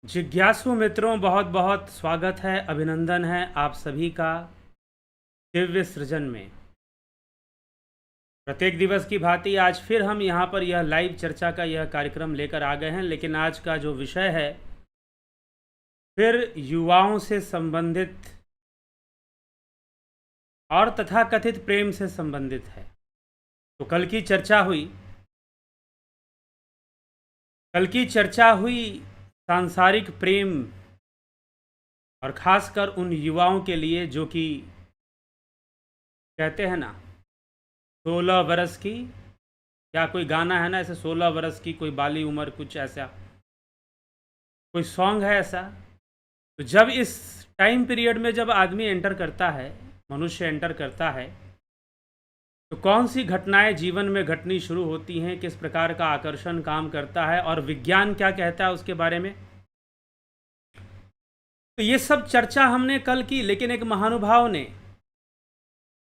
जिज्ञासु मित्रों, बहुत बहुत स्वागत है, अभिनंदन है आप सभी का दिव्य सृजन में। प्रत्येक दिवस की भांति आज फिर हम यहाँ पर यह लाइव चर्चा का यह कार्यक्रम लेकर आ गए हैं। लेकिन आज का जो विषय है फिर युवाओं से संबंधित और तथाकथित प्रेम से संबंधित है। तो कल की चर्चा हुई सांसारिक प्रेम और ख़ासकर उन युवाओं के लिए जो कि कहते हैं ना 16 बरस की, क्या कोई गाना है ना ऐसे 16 बरस की कोई बाली उम्र, कुछ ऐसा कोई सॉन्ग है ऐसा। तो जब इस टाइम पीरियड में जब आदमी एंटर करता है, मनुष्य एंटर करता है, तो कौन सी घटनाएं जीवन में घटनी शुरू होती हैं, किस प्रकार का आकर्षण काम करता है और विज्ञान क्या कहता है उसके बारे में। तो ये सब चर्चा हमने कल की। लेकिन एक महानुभाव ने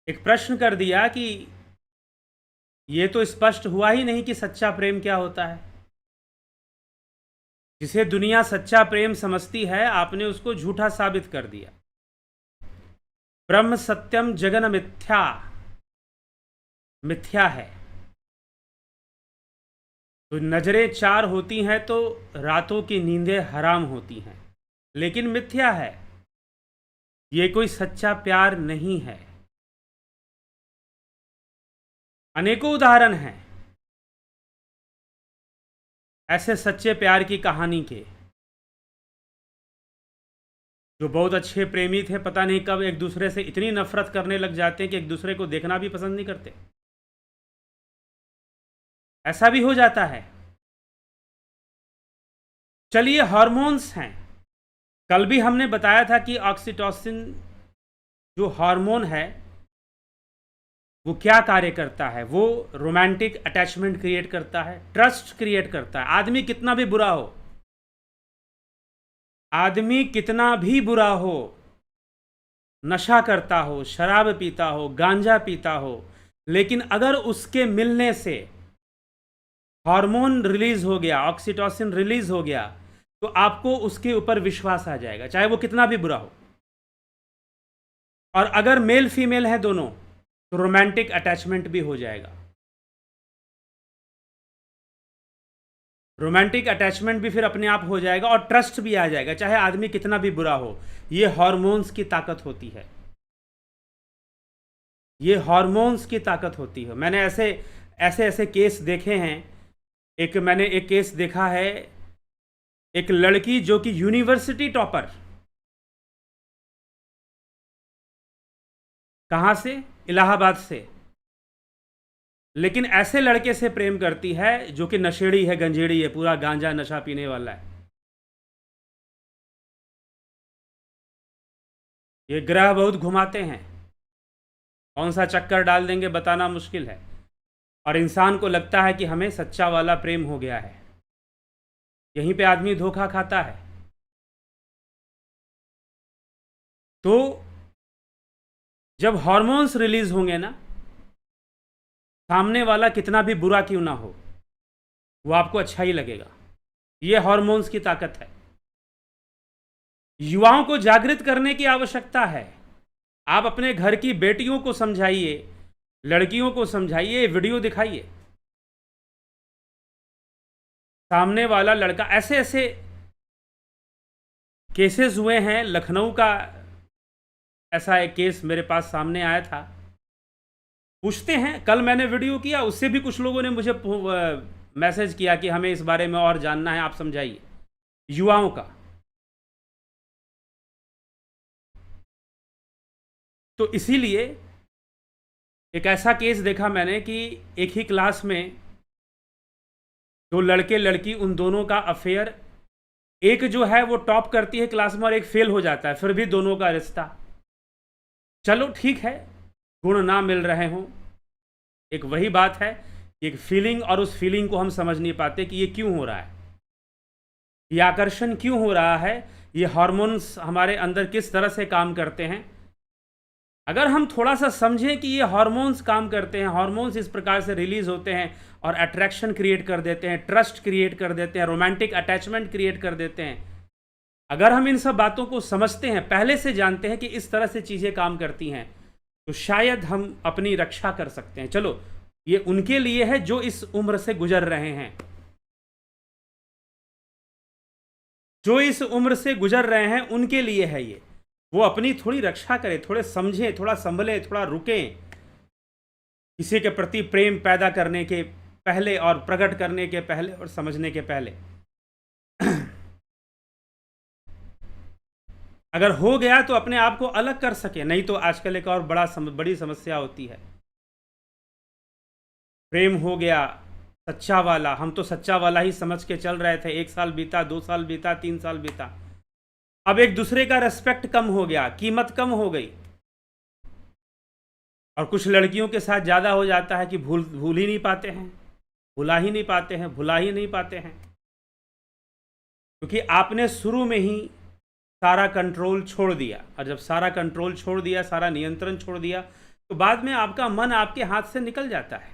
एक प्रश्न कर दिया कि ये तो स्पष्ट हुआ ही नहीं कि सच्चा प्रेम क्या होता है। जिसे दुनिया सच्चा प्रेम समझती है, आपने उसको झूठा साबित कर दिया। ब्रह्म सत्यम जगन मिथ्या, मिथ्या है। तो नजरें चार होती हैं तो रातों की नींदें हराम होती हैं, लेकिन मिथ्या है। ये कोई सच्चा प्यार नहीं है। अनेकों उदाहरण हैं ऐसे सच्चे प्यार की कहानी के, जो बहुत अच्छे प्रेमी थे, पता नहीं कब एक दूसरे से इतनी नफरत करने लग जाते हैं कि एक दूसरे को देखना भी पसंद नहीं करते। ऐसा भी हो जाता है। चलिए, हार्मोन्स हैं। कल भी हमने बताया था कि ऑक्सीटोसिन जो हार्मोन है वो क्या कार्य करता है। वो रोमांटिक अटैचमेंट क्रिएट करता है, ट्रस्ट क्रिएट करता है। आदमी कितना भी बुरा हो, आदमी कितना भी बुरा हो, नशा करता हो, शराब पीता हो, गांजा पीता हो, लेकिन अगर उसके मिलने से हार्मोन रिलीज हो गया, ऑक्सीटोसिन रिलीज हो गया, तो आपको उसके ऊपर विश्वास आ जाएगा, चाहे वो कितना भी बुरा हो। और अगर मेल फीमेल है दोनों, तो रोमांटिक अटैचमेंट भी हो जाएगा। रोमांटिक अटैचमेंट भी फिर अपने आप हो जाएगा और ट्रस्ट भी आ जाएगा, चाहे आदमी कितना भी बुरा हो। ये हार्मोन्स की ताकत होती है। ये हार्मोन्स की ताकत होती है। मैंने ऐसे केस देखे हैं। मैंने एक केस देखा है, एक लड़की जो कि यूनिवर्सिटी टॉपर, कहां से, इलाहाबाद से, लेकिन ऐसे लड़के से प्रेम करती है जो कि नशेड़ी है, गंजेड़ी है, पूरा गांजा नशा पीने वाला है। ये ग्रह बहुत घुमाते हैं, कौन सा चक्कर डाल देंगे बताना मुश्किल है। और इंसान को लगता है कि हमें सच्चा वाला प्रेम हो गया है। यहीं पे आदमी धोखा खाता है। तो जब हार्मोन्स रिलीज होंगे ना, सामने वाला कितना भी बुरा क्यों ना हो, वो आपको अच्छा ही लगेगा। ये हार्मोन्स की ताकत है। युवाओं को जागृत करने की आवश्यकता है। आप अपने घर की बेटियों को समझाइए, लड़कियों को समझाइए, वीडियो दिखाइए। सामने वाला लड़का, ऐसे केसेस हुए हैं। लखनऊ का ऐसा एक केस मेरे पास सामने आया था। पूछते हैं, कल मैंने वीडियो किया, उससे भी कुछ लोगों ने मुझे मैसेज किया कि हमें इस बारे में और जानना है, आप समझाइए। युवाओं का तो इसीलिए एक ऐसा केस देखा मैंने कि एक ही क्लास में दो लड़के लड़की, उन दोनों का अफेयर, एक जो है वो टॉप करती है क्लास में और एक फेल हो जाता है, फिर भी दोनों का रिश्ता। चलो ठीक है, गुण ना मिल रहे हों, एक वही बात है, एक फीलिंग, और उस फीलिंग को हम समझ नहीं पाते कि ये क्यों हो रहा है, ये आकर्षण क्यों हो रहा है, ये हार्मोन्स हमारे अंदर किस तरह से काम करते हैं। अगर हम थोड़ा सा समझें कि ये हार्मोन्स काम करते हैं, हार्मोन्स इस प्रकार से रिलीज होते हैं और अट्रैक्शन क्रिएट कर देते हैं, ट्रस्ट क्रिएट कर देते हैं, रोमांटिक अटैचमेंट क्रिएट कर देते हैं, अगर हम इन सब बातों को समझते हैं, पहले से जानते हैं कि इस तरह से चीज़ें काम करती हैं, तो शायद हम अपनी रक्षा कर सकते हैं। चलो, ये उनके लिए है जो इस उम्र से गुजर रहे हैं, जो इस उम्र से गुजर रहे हैं उनके लिए है ये। वो अपनी थोड़ी रक्षा करें, थोड़े समझें, थोड़ा संभलें, थोड़ा रुकें, किसी के प्रति प्रेम पैदा करने के पहले और प्रकट करने के पहले और समझने के पहले। अगर हो गया तो अपने आप को अलग कर सके, नहीं तो आजकल एक और बड़ी समस्या होती है। प्रेम हो गया सच्चा वाला, हम तो सच्चा वाला ही समझ के चल रहे थे, 1 साल बीता, 2 साल बीता, 3 साल बीता, अब एक दूसरे का रेस्पेक्ट कम हो गया, कीमत कम हो गई। और कुछ लड़कियों के साथ ज़्यादा हो जाता है कि भूल ही नहीं पाते हैं, भुला ही नहीं पाते हैं, भुला ही नहीं पाते हैं, क्योंकि आपने शुरू में ही सारा कंट्रोल छोड़ दिया। और जब सारा कंट्रोल छोड़ दिया, सारा नियंत्रण छोड़ दिया, तो बाद में आपका मन आपके हाथ से निकल जाता है।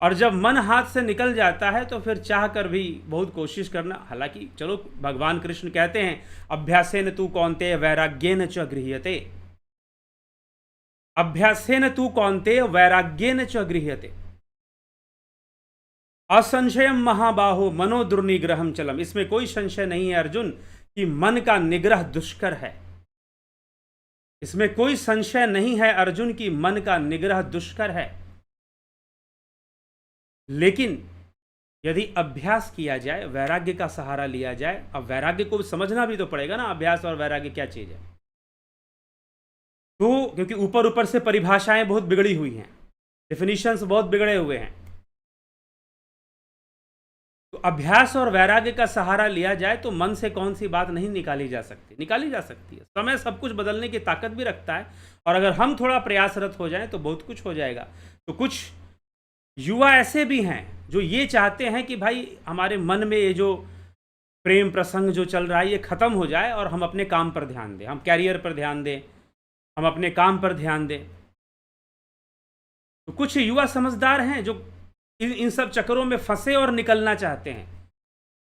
और जब मन हाथ से निकल जाता है तो फिर चाह कर भी बहुत कोशिश करना, हालांकि चलो भगवान कृष्ण कहते हैं अभ्यासेन तु कौन्तेय वैराग्येन च गृह्यते, अभ्यासेन तु कौन्तेय वैराग्येन च गृह्यते, असंशयम महाबाहो मनो दुर्निग्रहम चलम। इसमें कोई संशय नहीं है अर्जुन कि मन का निग्रह दुष्कर है। इसमें कोई संशय नहीं है अर्जुन कि मन का निग्रह दुष्कर है। लेकिन यदि अभ्यास किया जाए, वैराग्य का सहारा लिया जाए, अब वैराग्य को समझना भी तो पड़ेगा ना, अभ्यास और वैराग्य क्या चीज है। तो क्योंकि ऊपर ऊपर से परिभाषाएं बहुत बिगड़ी हुई हैं, डेफिनेशंस बहुत बिगड़े हुए हैं, तो अभ्यास और वैराग्य का सहारा लिया जाए तो मन से कौन सी बात नहीं निकाली जा सकती, निकाली जा सकती है। समय सब कुछ बदलने की ताकत भी रखता है, और अगर हम थोड़ा प्रयासरत हो जाएं तो बहुत कुछ हो जाएगा। तो कुछ युवा ऐसे भी हैं जो ये चाहते हैं कि भाई हमारे मन में ये जो प्रेम प्रसंग जो चल रहा है ये ख़त्म हो जाए और हम अपने काम पर ध्यान दें, हम कैरियर पर ध्यान दें, हम अपने काम पर ध्यान दें। तो कुछ युवा समझदार हैं जो इन सब चक्करों में फंसे और निकलना चाहते हैं,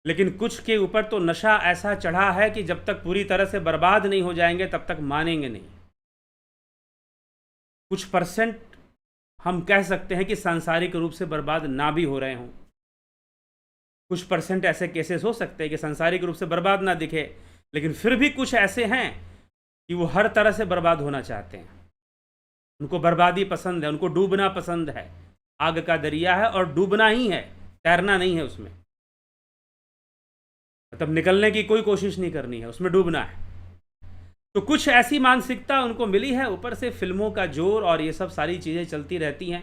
लेकिन कुछ के ऊपर तो नशा ऐसा चढ़ा है कि जब तक पूरी तरह से बर्बाद नहीं हो जाएंगे तब तक मानेंगे नहीं। कुछ परसेंट हम कह सकते हैं कि सांसारिक रूप से बर्बाद ना भी हो रहे हों, कुछ परसेंट ऐसे केसेस हो सकते हैं कि सांसारिक रूप से बर्बाद ना दिखे, लेकिन फिर भी कुछ ऐसे हैं कि वो हर तरह से बर्बाद होना चाहते हैं। उनको बर्बादी पसंद है, उनको डूबना पसंद है। आग का दरिया है और डूबना ही है, तैरना नहीं है उसमें, मतलब निकलने की कोई कोशिश नहीं करनी है, उसमें डूबना है। तो कुछ ऐसी मानसिकता उनको मिली है, ऊपर से फिल्मों का जोर और ये सब सारी चीज़ें चलती रहती हैं,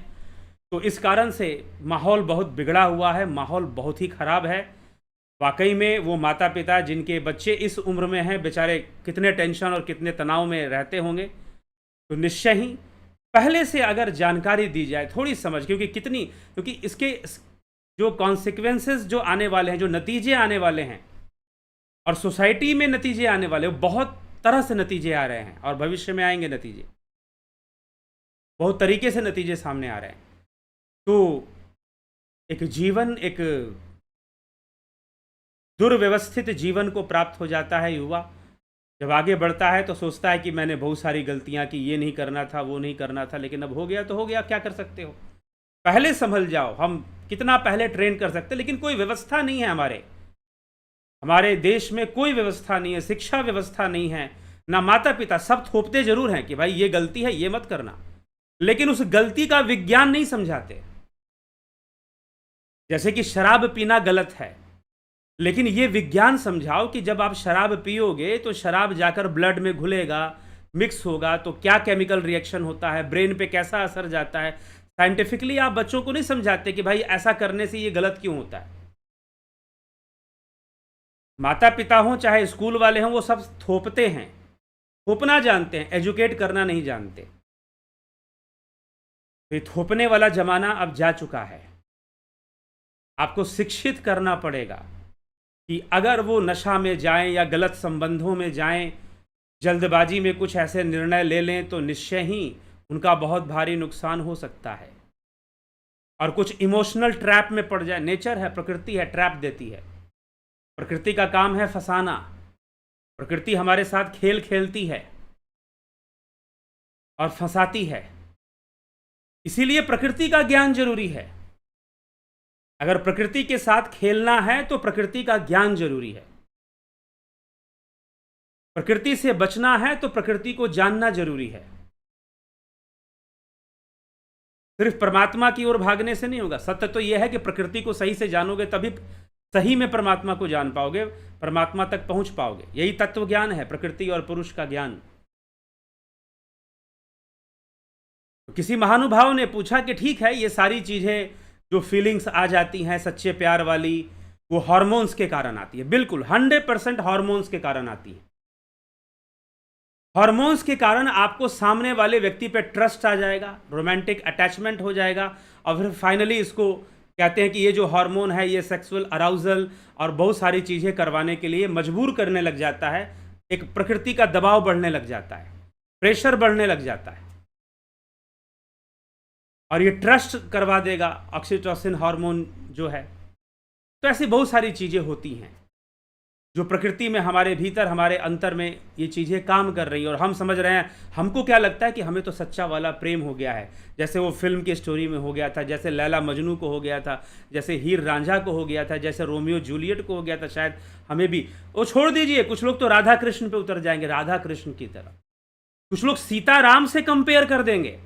तो इस कारण से माहौल बहुत बिगड़ा हुआ है, माहौल बहुत ही ख़राब है। वाकई में वो माता पिता जिनके बच्चे इस उम्र में हैं, बेचारे कितने टेंशन और कितने तनाव में रहते होंगे। तो निश्चय ही पहले से अगर जानकारी दी जाए, थोड़ी समझ, क्योंकि इसके जो कॉन्सिक्वेंसेस जो आने वाले हैं, जो नतीजे आने वाले हैं और सोसाइटी में नतीजे आने वाले, बहुत तरह से नतीजे आ रहे हैं और भविष्य में आएंगे नतीजे, बहुत तरीके से नतीजे सामने आ रहे हैं। तो एक जीवन, एक दुर्व्यवस्थित जीवन को प्राप्त हो जाता है युवा। जब आगे बढ़ता है तो सोचता है कि मैंने बहुत सारी गलतियां की, ये नहीं करना था, वो नहीं करना था, लेकिन अब हो गया तो हो गया, क्या कर सकते हो। पहले संभल जाओ, हम कितना पहले ट्रेन कर सकते, लेकिन कोई व्यवस्था नहीं है हमारे देश में, कोई व्यवस्था नहीं है, शिक्षा व्यवस्था नहीं है, ना माता पिता। सब थोपते जरूर हैं कि भाई ये गलती है, ये मत करना, लेकिन उस गलती का विज्ञान नहीं समझाते। जैसे कि शराब पीना गलत है, लेकिन ये विज्ञान समझाओ कि जब आप शराब पियोगे तो शराब जाकर ब्लड में घुलेगा, मिक्स होगा, तो क्या केमिकल रिएक्शन होता है, ब्रेन पे कैसा असर जाता है। साइंटिफिकली आप बच्चों को नहीं समझाते कि भाई ऐसा करने से ये गलत क्यों होता है। माता पिता हों चाहे स्कूल वाले हों, वो सब थोपते हैं, थोपना जानते हैं, एजुकेट करना नहीं जानते। तो ये थोपने वाला जमाना अब जा चुका है। आपको शिक्षित करना पड़ेगा कि अगर वो नशा में जाएं या गलत संबंधों में जाएं, जल्दबाजी में कुछ ऐसे निर्णय ले लें, तो निश्चय ही उनका बहुत भारी नुकसान हो सकता है। और कुछ इमोशनल ट्रैप में पड़ जाए, नेचर है, प्रकृति है, ट्रैप देती है। प्रकृति का काम है फंसाना, प्रकृति हमारे साथ खेल खेलती है और फंसाती है। इसीलिए प्रकृति का ज्ञान जरूरी है। अगर प्रकृति के साथ खेलना है तो प्रकृति का ज्ञान जरूरी है। प्रकृति से बचना है तो प्रकृति को जानना जरूरी है। सिर्फ परमात्मा की ओर भागने से नहीं होगा। सत्य तो यह है कि प्रकृति को सही से जानोगे तभी सही में परमात्मा को जान पाओगे, परमात्मा तक पहुंच पाओगे। यही तत्व ज्ञान है, प्रकृति और पुरुष का ज्ञान। तो किसी महानुभाव ने पूछा कि ठीक है, ये सारी चीजें जो फीलिंग्स आ जाती हैं सच्चे प्यार वाली, वो हार्मोन्स के कारण आती है। बिल्कुल 100% हार्मोन्स के कारण आती है। हार्मोन्स के कारण आपको सामने वाले व्यक्ति पे ट्रस्ट आ जाएगा, रोमांटिक अटैचमेंट हो जाएगा, और फिर फाइनली इसको कहते हैं कि ये जो हार्मोन है ये सेक्सुअल अराउजल और बहुत सारी चीज़ें करवाने के लिए मजबूर करने लग जाता है। एक प्रकृति का दबाव बढ़ने लग जाता है, प्रेशर बढ़ने लग जाता है, और ये ट्रस्ट करवा देगा ऑक्सीटोसिन हार्मोन जो है। तो ऐसी बहुत सारी चीज़ें होती हैं जो प्रकृति में हमारे भीतर, हमारे अंतर में ये चीज़ें काम कर रही हैं, और हम समझ रहे हैं, हमको क्या लगता है कि हमें तो सच्चा वाला प्रेम हो गया है, जैसे वो फिल्म की स्टोरी में हो गया था, जैसे लैला मजनू को हो गया था, जैसे हीर रांझा को हो गया था, जैसे रोमियो जूलियट को हो गया था। शायद हमें भी, वो छोड़ दीजिए, कुछ लोग तो राधा कृष्ण पे उतर जाएंगे, राधा कृष्ण की तरह। कुछ लोग सीताराम से कंपेयर कर देंगे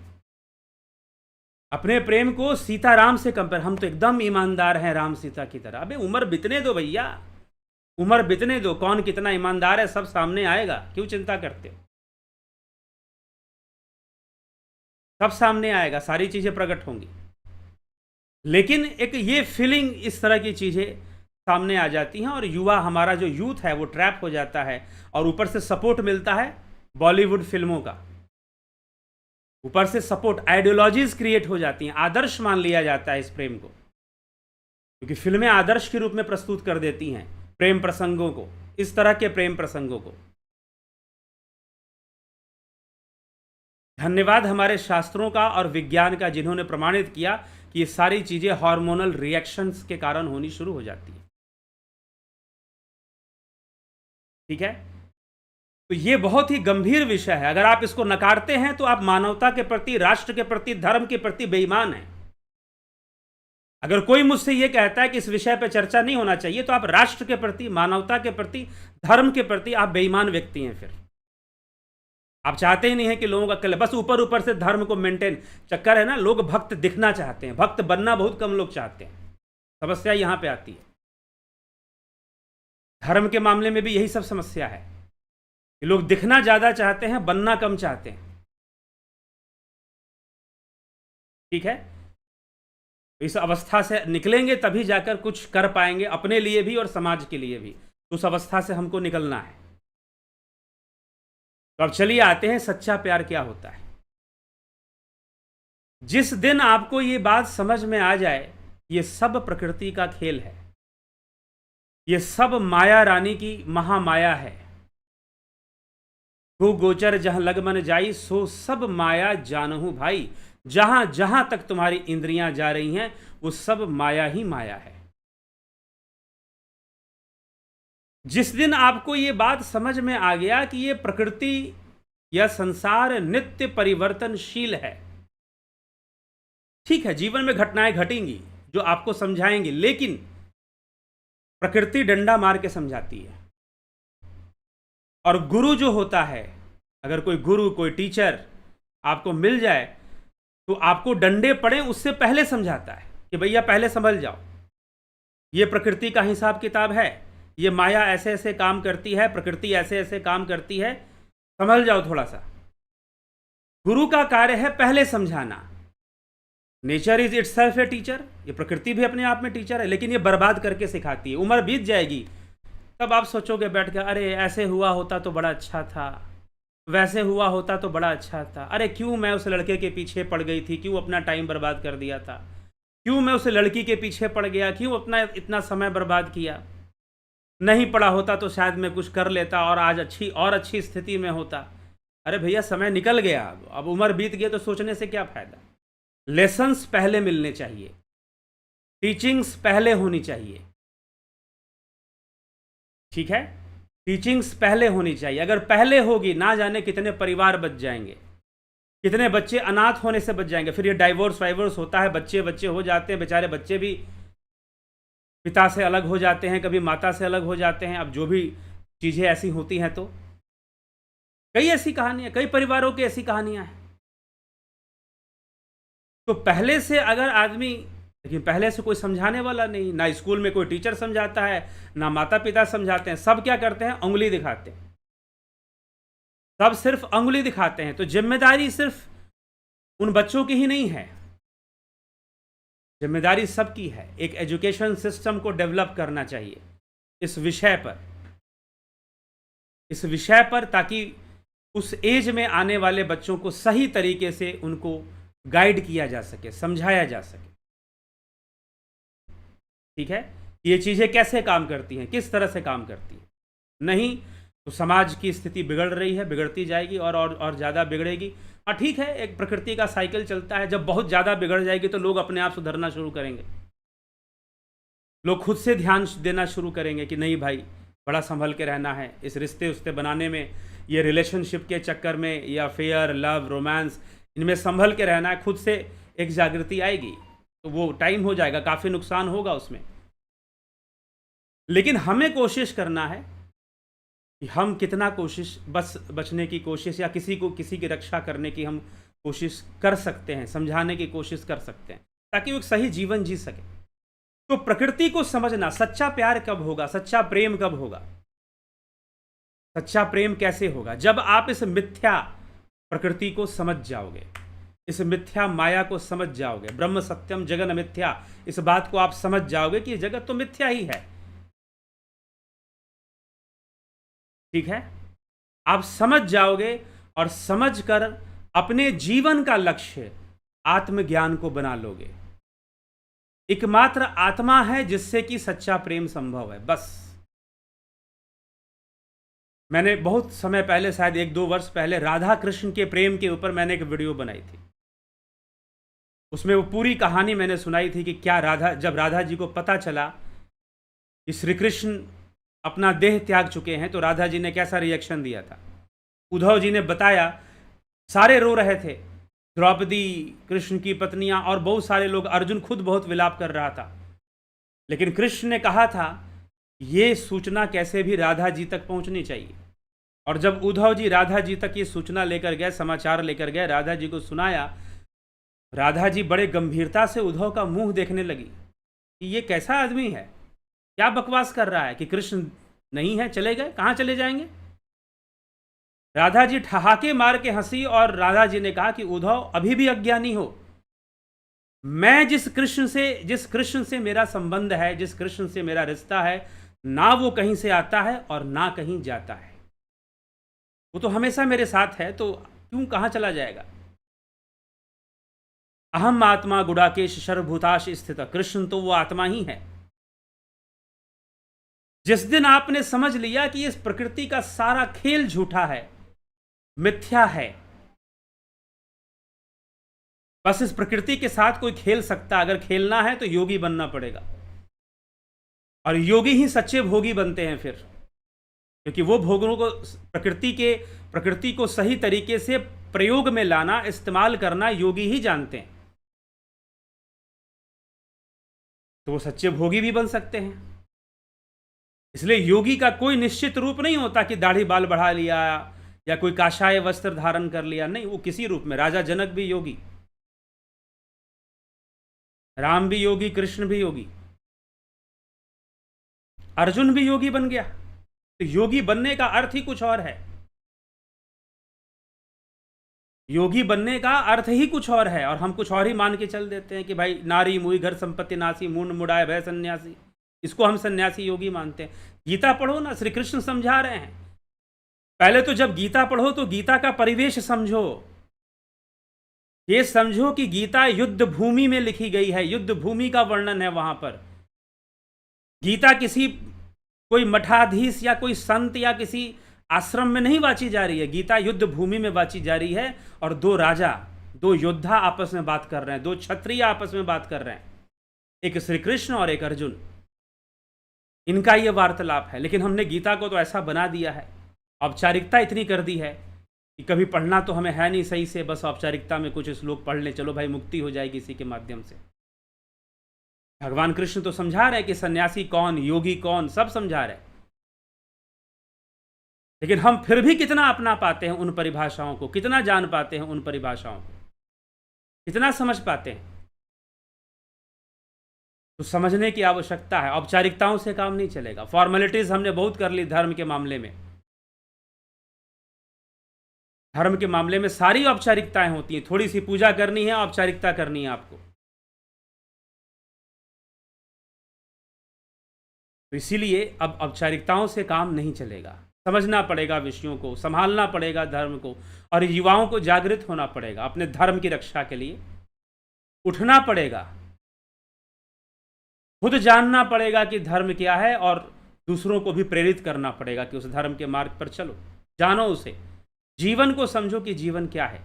अपने प्रेम को, सीताराम से कंपेयर। हम तो एकदम ईमानदार हैं राम सीता की तरह। अबे उम्र बीतने दो भैया, उम्र बीतने दो, कौन कितना ईमानदार है सब सामने आएगा, क्यों चिंता करते हो? सब सामने आएगा, सारी चीजें प्रकट होंगी। लेकिन एक ये फीलिंग, इस तरह की चीजें सामने आ जाती हैं, और युवा, हमारा जो यूथ है वो ट्रैप हो जाता है, और ऊपर से सपोर्ट मिलता है बॉलीवुड फिल्मों का, ऊपर से सपोर्ट, आइडियोलॉजीज क्रिएट हो जाती हैं, आदर्श मान लिया जाता है इस प्रेम को, क्योंकि फिल्में आदर्श के रूप में प्रस्तुत कर देती हैं प्रेम प्रसंगों को, इस तरह के प्रेम प्रसंगों को। धन्यवाद हमारे शास्त्रों का और विज्ञान का, जिन्होंने प्रमाणित किया कि ये सारी चीजें हार्मोनल रिएक्शंस के कारण होनी शुरू हो जाती है। ठीक है, तो ये बहुत ही गंभीर विषय है। अगर आप इसको नकारते हैं तो आप मानवता के प्रति, राष्ट्र के प्रति, धर्म के प्रति बेईमान हैं। अगर कोई मुझसे ये कहता है कि इस विषय पर चर्चा नहीं होना चाहिए, तो आप राष्ट्र के प्रति, मानवता के प्रति, धर्म के प्रति आप बेईमान व्यक्ति हैं। फिर आप चाहते ही नहीं है कि लोगों का कल्याण, बस ऊपर ऊपर से धर्म को मेंटेन, चक्कर है ना, लोग भक्त दिखना चाहते हैं, भक्त बनना बहुत कम लोग चाहते हैं। समस्या यहां पे आती है। धर्म के मामले में भी यही सब समस्या है कि लोग दिखना ज्यादा चाहते हैं, बनना कम चाहते हैं। ठीक है, इस अवस्था से निकलेंगे तभी जाकर कुछ कर पाएंगे, अपने लिए भी और समाज के लिए भी। उस अवस्था से हमको निकलना है। तो अब चलिए आते हैं सच्चा प्यार क्या होता है। जिस दिन आपको ये बात समझ में आ जाए, ये सब प्रकृति का खेल है, ये सब माया रानी की महामाया है। गो गोचर जहां लगमन जाई, सो सब माया जानहु भाई। जहां जहां तक तुम्हारी इंद्रियां जा रही हैं, वो सब माया ही माया है। जिस दिन आपको ये बात समझ में आ गया कि ये प्रकृति या संसार नित्य परिवर्तनशील है, ठीक है, जीवन में घटनाएं घटेंगी जो आपको समझाएंगी, लेकिन प्रकृति डंडा मार के समझाती है। और गुरु जो होता है, अगर कोई गुरु, कोई टीचर आपको मिल जाए, तो आपको डंडे पड़े उससे पहले समझाता है कि भैया पहले समझ जाओ, ये प्रकृति का हिसाब किताब है, ये माया ऐसे ऐसे काम करती है, प्रकृति ऐसे ऐसे काम करती है, समझ जाओ थोड़ा सा। गुरु का कार्य है पहले समझाना। Nature is itself a teacher, ये प्रकृति भी अपने आप में टीचर है, लेकिन ये बर्बाद करके सिखाती है। उम्र बीत जाएगी, तब आप सोचोगे बैठ के, अरे ऐसे हुआ होता तो बड़ा अच्छा था, वैसे हुआ होता तो बड़ा अच्छा था, अरे क्यों मैं उस लड़के के पीछे पड़ गई थी, क्यों अपना टाइम बर्बाद कर दिया था, क्यों मैं उस लड़की के पीछे पड़ गया, क्यों अपना इतना समय बर्बाद किया, नहीं पड़ा होता तो शायद मैं कुछ कर लेता और आज अच्छी स्थिति में होता। अरे भैया समय निकल गया, अब उम्र बीत गई, तो सोचने से क्या फायदा। लेसन्स पहले मिलने चाहिए, टीचिंग्स पहले होनी चाहिए। ठीक है, टीचिंग्स पहले होनी चाहिए। अगर पहले होगी, ना जाने कितने परिवार बच जाएंगे, कितने बच्चे अनाथ होने से बच जाएंगे। फिर ये डाइवोर्स वाइवोर्स होता है, बच्चे बच्चे हो जाते हैं, बेचारे बच्चे भी पिता से अलग हो जाते हैं, कभी माता से अलग हो जाते हैं। अब जो भी चीज़ें ऐसी होती हैं, तो कई ऐसी कहानियां, कई परिवारों की ऐसी कहानियां हैं। तो पहले से अगर आदमी, लेकिन पहले से कोई समझाने वाला नहीं, ना स्कूल में कोई टीचर समझाता है, ना माता पिता समझाते हैं। सब क्या करते हैं, उंगली दिखाते हैं, सब सिर्फ उंगली दिखाते हैं। तो जिम्मेदारी सिर्फ उन बच्चों की ही नहीं है, जिम्मेदारी सबकी है। एक एजुकेशन सिस्टम को डेवलप करना चाहिए इस विषय पर, ताकि उस एज में आने वाले बच्चों को सही तरीके से उनको गाइड किया जा सके, समझाया जा सके। ठीक है, ये चीज़ें कैसे काम करती हैं, किस तरह से काम करती हैं। नहीं तो समाज की स्थिति बिगड़ रही है, बिगड़ती जाएगी और ज़्यादा बिगड़ेगी। हाँ ठीक है, एक प्रकृति का साइकिल चलता है। जब बहुत ज़्यादा बिगड़ जाएगी तो लोग अपने आप सुधरना शुरू करेंगे, लोग खुद से ध्यान देना शुरू करेंगे कि नहीं भाई, बड़ा संभल के रहना है। इस रिश्ते उस्ते बनाने में, ये रिलेशनशिप के चक्कर में, या अफेयर, लव, रोमांस, इनमें संभल के रहना है। खुद से एक जागृति आएगी तो वो टाइम हो जाएगा, काफ़ी नुकसान होगा उसमें। लेकिन हमें कोशिश करना है कि हम कितना कोशिश, बस बचने की कोशिश, या किसी की रक्षा करने की हम कोशिश कर सकते हैं, समझाने की कोशिश कर सकते हैं, ताकि वो एक सही जीवन जी सके। तो प्रकृति को समझना, सच्चा प्यार कब होगा, सच्चा प्रेम कब होगा, सच्चा प्रेम कैसे होगा, जब आप इस मिथ्या प्रकृति को समझ जाओगे, इस मिथ्या माया को समझ जाओगे। ब्रह्म सत्यम जगन मिथ्या, इस बात को आप समझ जाओगे कि जगत तो मिथ्या ही है। ठीक है, आप समझ जाओगे और समझकर अपने जीवन का लक्ष्य आत्मज्ञान को बना लोगे। एकमात्र आत्मा है जिससे कि सच्चा प्रेम संभव है, बस। मैंने बहुत समय पहले, शायद 1-2 वर्ष पहले, राधा कृष्ण के प्रेम के ऊपर मैंने एक वीडियो बनाई थी। उसमें वो पूरी कहानी मैंने सुनाई थी कि क्या जब राधा जी को पता चला कि श्री कृष्ण अपना देह त्याग चुके हैं, तो राधा जी ने कैसा रिएक्शन दिया था। उद्धव जी ने बताया, सारे रो रहे थे, द्रौपदी, कृष्ण की पत्नियां और बहुत सारे लोग, अर्जुन खुद बहुत विलाप कर रहा था। लेकिन कृष्ण ने कहा था ये सूचना कैसे भी राधा जी तक पहुंचनी चाहिए। और जब उद्धव जी राधा जी तक ये सूचना लेकर गए, समाचार लेकर गए, राधा जी को सुनाया, राधा जी बड़े गंभीरता से उद्धव का मुंह देखने लगी कि ये कैसा आदमी है, क्या बकवास कर रहा है कि कृष्ण नहीं है, चले गए, कहाँ चले जाएंगे। राधा जी ठहाके मार के हंसी और राधा जी ने कहा कि उद्धव अभी भी अज्ञानी हो। मैं जिस कृष्ण से मेरा संबंध है, जिस कृष्ण से मेरा रिश्ता है, ना वो कहीं से आता है और ना कहीं जाता है। वो तो हमेशा मेरे साथ है, तो क्यों, कहाँ चला जाएगा। अहम आत्मा गुडाकेश सर्वभूताश स्थित, कृष्ण तो वो आत्मा ही है। जिस दिन आपने समझ लिया कि इस प्रकृति का सारा खेल झूठा है, मिथ्या है, बस इस प्रकृति के साथ कोई खेल सकता, अगर खेलना है तो योगी बनना पड़ेगा। और योगी ही सच्चे भोगी बनते हैं फिर, क्योंकि वो भोगों को, प्रकृति को सही तरीके से प्रयोग में लाना, इस्तेमाल करना योगी ही जानते हैं। तो वो सच्चे भोगी भी बन सकते हैं। इसलिए योगी का कोई निश्चित रूप नहीं होता कि दाढ़ी बाल बढ़ा लिया या कोई काशाय वस्त्र धारण कर लिया, नहीं, वो किसी रूप में। राजा जनक भी योगी, राम भी योगी, कृष्ण भी योगी, अर्जुन भी योगी बन गया। तो योगी बनने का अर्थ ही कुछ और है, योगी बनने का अर्थ ही कुछ और है, और हम कुछ और ही मान के चल देते हैं कि भाई नारी मुई घर संपत्ति नासी, मूर्ण मुड़ाए भय सन्यासी, इसको हम सन्यासी योगी मानते हैं। गीता पढ़ो ना, श्री कृष्ण समझा रहे हैं। पहले तो जब गीता पढ़ो तो गीता का परिवेश समझो, ये समझो कि गीता युद्ध भूमि में लिखी गई है, युद्ध भूमि का वर्णन है वहां पर। गीता किसी कोई मठाधीश या कोई संत या किसी आश्रम में नहीं वाची जा रही है, गीता युद्ध भूमि में वाची जा रही है। और दो राजा, दो योद्धा आपस में बात कर रहे हैं, दो क्षत्रिय आपस में बात कर रहे हैं, एक श्री कृष्ण और एक अर्जुन। इनका ये वार्तालाप है। लेकिन हमने गीता को तो ऐसा बना दिया है, औपचारिकता इतनी कर दी है कि कभी पढ़ना तो हमें है नहीं सही से, बस औपचारिकता में कुछ श्लोक पढ़ लें, चलो भाई मुक्ति हो जाएगी इसी के माध्यम से। भगवान कृष्ण तो समझा रहे कि सन्यासी कौन, योगी कौन, सब समझा रहे। लेकिन हम फिर भी कितना अपना पाते हैं उन परिभाषाओं को, कितना जान पाते हैं उन परिभाषाओं को, कितना समझ पाते हैं। तो समझने की आवश्यकता है। औपचारिकताओं से काम नहीं चलेगा। फॉर्मेलिटीज हमने बहुत कर ली धर्म के मामले में। धर्म के मामले में सारी औपचारिकताएं होती हैं। थोड़ी सी पूजा करनी है, औपचारिकता करनी है आपको। तो इसीलिए अब औपचारिकताओं से काम नहीं चलेगा। समझना पड़ेगा विषयों को, संभालना पड़ेगा धर्म को, और युवाओं को जागृत होना पड़ेगा अपने धर्म की रक्षा के लिए। उठना पड़ेगा, खुद जानना पड़ेगा कि धर्म क्या है, और दूसरों को भी प्रेरित करना पड़ेगा कि उस धर्म के मार्ग पर चलो, जानो उसे, जीवन को समझो कि जीवन क्या है।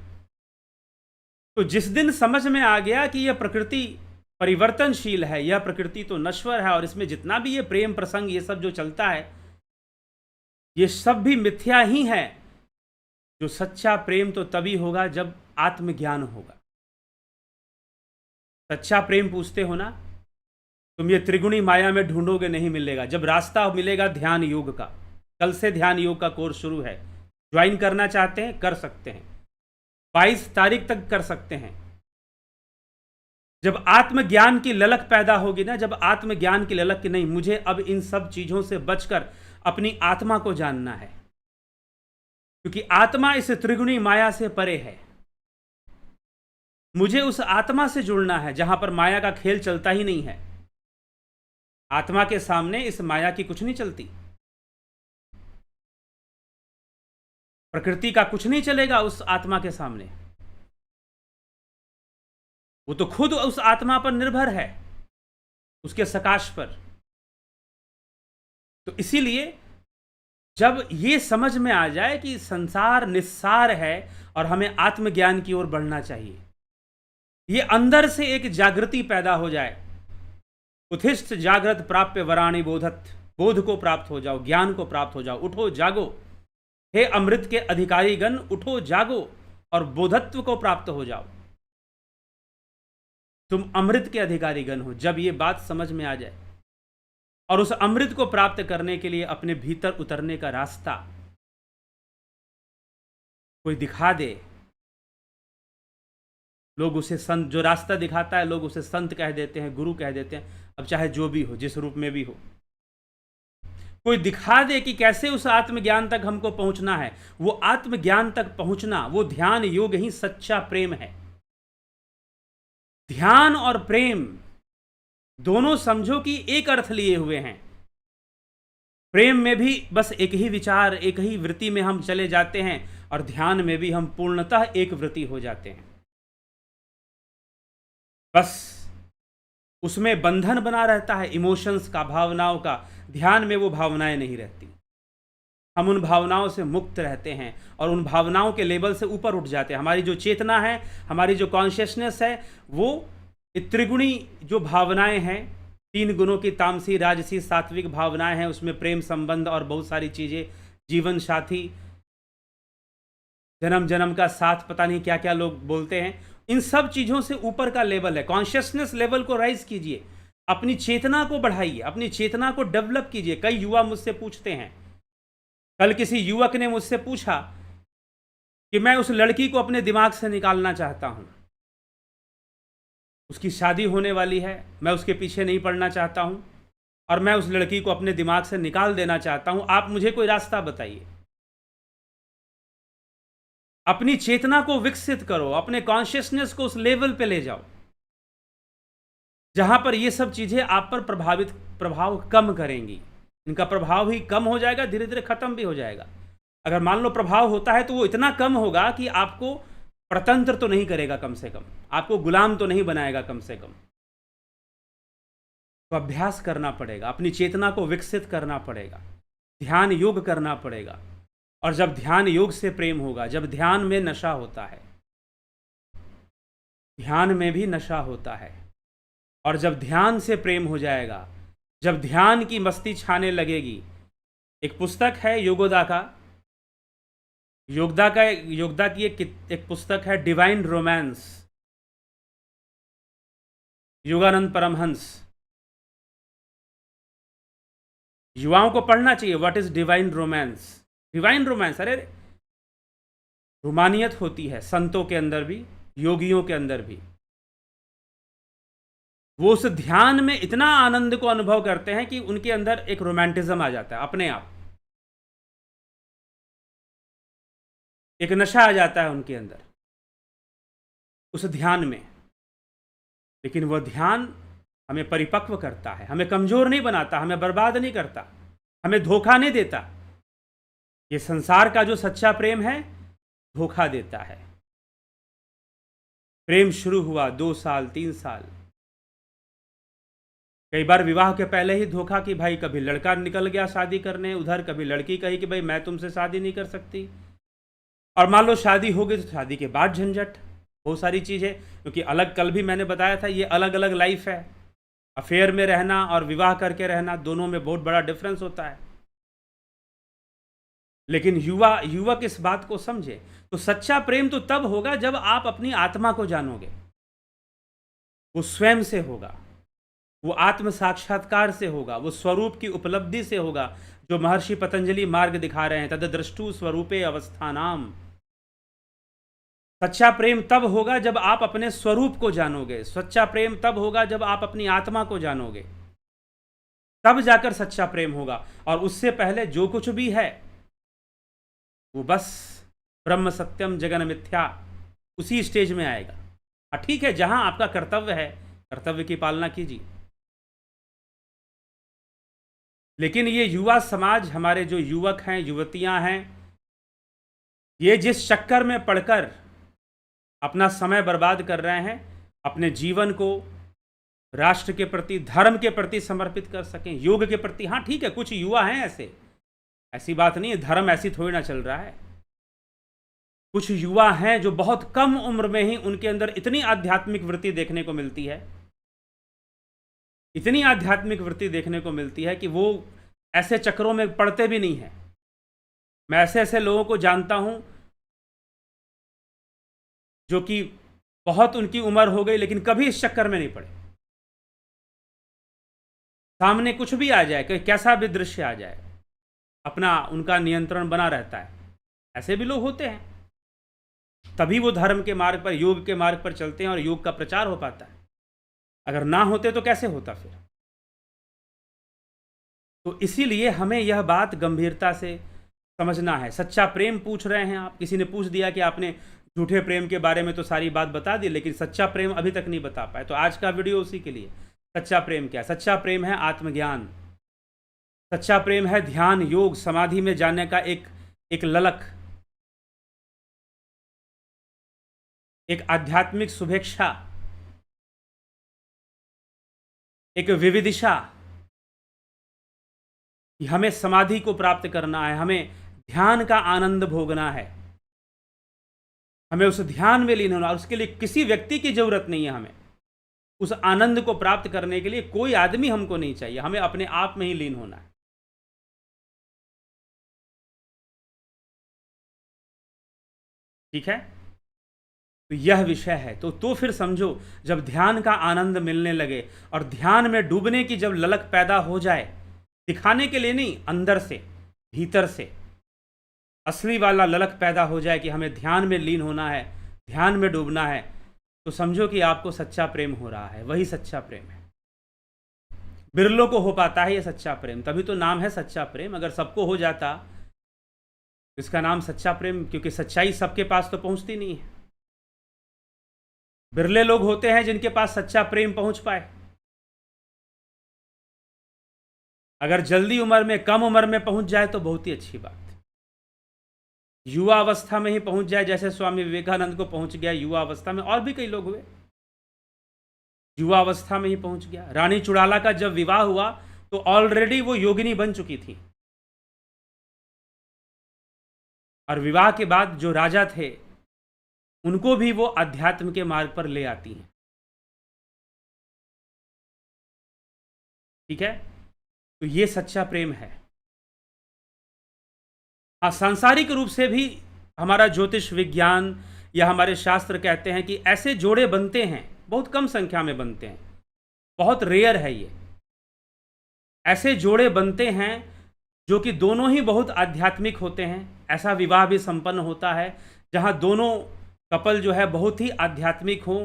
तो जिस दिन समझ में आ गया कि यह प्रकृति परिवर्तनशील है, यह प्रकृति तो नश्वर है, और इसमें जितना भी ये प्रेम प्रसंग ये सब जो चलता है ये सब भी मिथ्या ही है। जो सच्चा प्रेम तो तभी होगा जब आत्मज्ञान होगा। सच्चा प्रेम पूछते हो ना, तुम ये त्रिगुणी माया में ढूंढोगे, नहीं मिलेगा। जब रास्ता मिलेगा ध्यान योग का, कल से ध्यान योग का कोर्स शुरू है, ज्वाइन करना चाहते हैं कर सकते हैं, 22 तारीख तक कर सकते हैं। जब आत्मज्ञान की ललक पैदा होगी ना, जब आत्मज्ञान की ललक कि नहीं, मुझे अब इन सब चीजों से बचकर अपनी आत्मा को जानना है, क्योंकि आत्मा इस त्रिगुणी माया से परे है। मुझे उस आत्मा से जुड़ना है जहां पर माया का खेल चलता ही नहीं है। आत्मा के सामने इस माया की कुछ नहीं चलती, प्रकृति का कुछ नहीं चलेगा उस आत्मा के सामने। वो तो खुद उस आत्मा पर निर्भर है, उसके सकाश पर। तो इसीलिए जब ये समझ में आ जाए कि संसार निस्सार है और हमें आत्मज्ञान की ओर बढ़ना चाहिए, ये अंदर से एक जागृति पैदा हो जाए। उत्थिष्ठ जागृत प्राप्य वराणि बोधत, बोध को प्राप्त हो जाओ, ज्ञान को प्राप्त हो जाओ, उठो जागो, हे अमृत के अधिकारी गण, उठो जागो और बोधत्व को प्राप्त हो जाओ। तुम अमृत के अधिकारी गण हो। जब ये बात समझ में आ जाए, और उस अमृत को प्राप्त करने के लिए अपने भीतर उतरने का रास्ता कोई दिखा दे, लोग उसे संत, जो रास्ता दिखाता है लोग उसे संत कह देते हैं, गुरु कह देते हैं, अब चाहे जो भी हो, जिस रूप में भी हो, कोई दिखा दे कि कैसे उस आत्मज्ञान तक हमको पहुंचना है। वो आत्मज्ञान तक पहुंचना, वो ध्यान योग ही सच्चा प्रेम है। ध्यान और प्रेम दोनों समझो कि एक अर्थ लिए हुए हैं। प्रेम में भी बस एक ही विचार, एक ही वृत्ति में हम चले जाते हैं, और ध्यान में भी हम पूर्णतः एक वृत्ति हो जाते हैं। बस उसमें बंधन बना रहता है इमोशंस का, भावनाओं का। ध्यान में वो भावनाएं नहीं रहती। हम उन भावनाओं से मुक्त रहते हैं और उन भावनाओं के लेवल से ऊपर उठ जाते हैं। हमारी जो चेतना है, हमारी जो कॉन्शियसनेस है, वो त्रिगुणी जो भावनाएं हैं, 3 गुणों की, तामसी राजसी सात्विक भावनाएं हैं, उसमें प्रेम संबंध और बहुत सारी चीज़ें, जीवन साथी, जन्म जन्म का साथ, पता नहीं क्या क्या लोग बोलते हैं, इन सब चीज़ों से ऊपर का लेवल है। कॉन्शियसनेस लेवल को राइज कीजिए, अपनी चेतना को बढ़ाइए, अपनी चेतना को डेवलप कीजिए। कई युवा मुझसे पूछते हैं, कल किसी युवक ने मुझसे पूछा कि मैं उस लड़की को अपने दिमाग से निकालना चाहता हूं, उसकी शादी होने वाली है, मैं उसके पीछे नहीं पड़ना चाहता हूं, और मैं उस लड़की को अपने दिमाग से निकाल देना चाहता हूं, आप मुझे कोई रास्ता बताइए। अपनी चेतना को विकसित करो, अपने कॉन्शियसनेस को उस लेवल पे ले जाओ जहां पर ये सब चीजें आप पर प्रभाव कम करेंगी। इनका प्रभाव ही कम हो जाएगा, धीरे धीरे खत्म भी हो जाएगा। अगर मान लो प्रभाव होता है तो वो इतना कम होगा कि आपको प्रतंत्र तो नहीं करेगा, कम से कम आपको गुलाम तो नहीं बनाएगा, कम से कम। तो अभ्यास करना पड़ेगा, अपनी चेतना को विकसित करना पड़ेगा, ध्यान योग करना पड़ेगा। और जब ध्यान योग से प्रेम होगा, जब ध्यान में नशा होता है, ध्यान में भी नशा होता है, और जब ध्यान से प्रेम हो जाएगा, जब ध्यान की मस्ती छाने लगेगी। एक पुस्तक है योगोदा का, योगदा की एक पुस्तक है डिवाइन रोमांस, योगानंद परमहंस। युवाओं को पढ़ना चाहिए what is divine romance. Divine romance, अरे रूमानियत होती है संतों के अंदर भी, योगियों के अंदर भी। वो उस ध्यान में इतना आनंद को अनुभव करते हैं कि उनके अंदर एक रोमांटिज्म आ जाता है अपने आप, एक नशा आ जाता है उनके अंदर उस ध्यान में। लेकिन वह ध्यान हमें परिपक्व करता है, हमें कमजोर नहीं बनाता, हमें बर्बाद नहीं करता, हमें धोखा नहीं देता। ये संसार का जो सच्चा प्रेम है धोखा देता है। प्रेम शुरू हुआ 2 साल 3 साल, कई बार विवाह के पहले ही धोखा कि भाई कभी लड़का निकल गया शादी करने उधर, कभी लड़की कही कि भाई मैं तुमसे शादी नहीं कर सकती, और मान लो शादी हो गई तो शादी के बाद झंझट, बहुत सारी चीज़ें। क्योंकि अलग, कल भी मैंने बताया था, ये अलग अलग लाइफ है। अफेयर में रहना और विवाह करके रहना, दोनों में बहुत बड़ा डिफरेंस होता है। लेकिन युवक इस बात को समझे तो सच्चा प्रेम तो तब होगा जब आप अपनी आत्मा को जानोगे। वो स्वयं से होगा, वो आत्म साक्षात्कार से होगा, वो स्वरूप की उपलब्धि से होगा, जो महर्षि पतंजलि मार्ग दिखा रहे हैं, तद्द्रष्टु स्वरूपे अवस्थानाम। सच्चा प्रेम तब होगा जब आप अपने स्वरूप को जानोगे। सच्चा प्रेम तब होगा जब आप अपनी आत्मा को जानोगे, तब जाकर सच्चा प्रेम होगा। और उससे पहले जो कुछ भी है वो बस ब्रह्म सत्यम जगन मिथ्या, उसी स्टेज में आएगा। ठीक है, जहां आपका कर्तव्य है, कर्तव्य की पालना कीजिए। लेकिन ये युवा समाज, हमारे जो युवक हैं, युवतियां हैं, ये जिस चक्कर में पड़कर अपना समय बर्बाद कर रहे हैं, अपने जीवन को राष्ट्र के प्रति, धर्म के प्रति समर्पित कर सकें, योग के प्रति। हाँ ठीक है, कुछ युवा हैं ऐसी बात नहीं है, धर्म ऐसी थोड़ी ना चल रहा है। कुछ युवा हैं जो बहुत कम उम्र में ही उनके अंदर इतनी आध्यात्मिक वृत्ति देखने को मिलती है, इतनी आध्यात्मिक वृत्ति देखने को मिलती है कि वो ऐसे चक्रों में पड़ते भी नहीं हैं। मैं ऐसे ऐसे लोगों को जानता हूं जो कि बहुत उनकी उम्र हो गई लेकिन कभी इस चक्कर में नहीं पड़े। सामने कुछ भी आ जाए, कैसा भी दृश्य आ जाए, अपना उनका नियंत्रण बना रहता है। ऐसे भी लोग होते हैं, तभी वो धर्म के मार्ग पर, योग के मार्ग पर चलते हैं और योग का प्रचार हो पाता है। अगर ना होते तो कैसे होता फिर? तो इसीलिए हमें यह बात गंभीरता से समझना है। सच्चा प्रेम पूछ रहे हैं आप, किसी ने पूछ दिया कि आपने झूठे प्रेम के बारे में तो सारी बात बता दी, लेकिन सच्चा प्रेम अभी तक नहीं बता पाए। तो आज का वीडियो उसी के लिए। सच्चा प्रेम क्या? सच्चा प्रेम है आत्मज्ञान, सच्चा प्रेम है ध्यान, योग, समाधि में जाने का एक ललक, एक आध्यात्मिक शुभेच्छा, एक विविदिशा कि हमें समाधि को प्राप्त करना है, हमें ध्यान का आनंद भोगना है, हमें उस ध्यान में लीन होना। और उसके लिए किसी व्यक्ति की जरूरत नहीं है। हमें उस आनंद को प्राप्त करने के लिए कोई आदमी हमको नहीं चाहिए, हमें अपने आप में ही लीन होना है। ठीक है, तो यह विषय है। तो फिर समझो, जब ध्यान का आनंद मिलने लगे और ध्यान में डूबने की जब ललक पैदा हो जाए, दिखाने के लिए नहीं, अंदर से, भीतर से असली वाला ललक पैदा हो जाए कि हमें ध्यान में लीन होना है, ध्यान में डूबना है, तो समझो कि आपको सच्चा प्रेम हो रहा है। वही सच्चा प्रेम है। बिरलों को हो पाता है ये सच्चा प्रेम, तभी तो नाम है सच्चा प्रेम। अगर सबको हो जाता तो इसका नाम सच्चा प्रेम, क्योंकि सच्चाई सबके पास तो पहुंचती नहीं है। बिरले लोग होते हैं जिनके पास सच्चा प्रेम पहुंच पाए। अगर जल्दी उम्र में, कम उम्र में पहुंच जाए तो बहुत ही अच्छी बात। युवा अवस्था में ही पहुंच जाए, जैसे स्वामी विवेकानंद को पहुंच गया युवा अवस्था में, और भी कई लोग हुए युवा अवस्था में ही पहुंच गया। रानी चुड़ाला का जब विवाह हुआ तो ऑलरेडी वो योगिनी बन चुकी थी, और विवाह के बाद जो राजा थे उनको भी वो अध्यात्म के मार्ग पर ले आती हैं। ठीक है, तो ये सच्चा प्रेम है। हाँ, सांसारिक रूप से भी हमारा ज्योतिष विज्ञान या हमारे शास्त्र कहते हैं कि ऐसे जोड़े बनते हैं, बहुत कम संख्या में बनते हैं, बहुत रेयर है ये। ऐसे जोड़े बनते हैं जो कि दोनों ही बहुत आध्यात्मिक होते हैं। ऐसा विवाह भी संपन्न होता है जहाँ दोनों कपल जो है बहुत ही आध्यात्मिक हो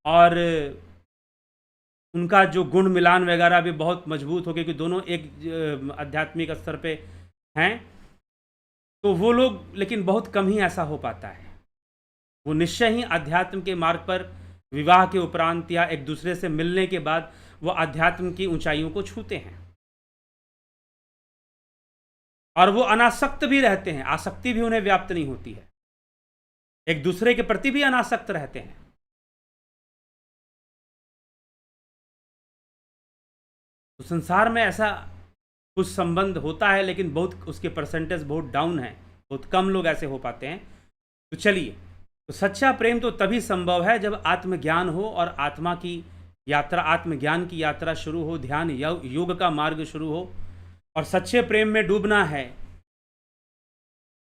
और उनका जो गुण मिलान वगैरह भी बहुत मजबूत हो, क्योंकि दोनों एक आध्यात्मिक स्तर पे हैं। तो वो लोग, लेकिन बहुत कम ही ऐसा हो पाता है। वो निश्चय ही अध्यात्म के मार्ग पर विवाह के उपरांत या एक दूसरे से मिलने के बाद वो अध्यात्म की ऊंचाइयों को छूते हैं और वो अनासक्त भी रहते हैं, आसक्ति भी उन्हें व्याप्त नहीं होती है, एक दूसरे के प्रति भी अनासक्त रहते हैं। तो संसार में ऐसा कुछ संबंध होता है, लेकिन बहुत उसके परसेंटेज बहुत डाउन है, बहुत कम लोग ऐसे हो पाते हैं। तो चलिए, तो सच्चा प्रेम तो तभी संभव है जब आत्मज्ञान हो और आत्मा की यात्रा, आत्मज्ञान की यात्रा शुरू हो, ध्यान योग का मार्ग शुरू हो और सच्चे प्रेम में डूबना है,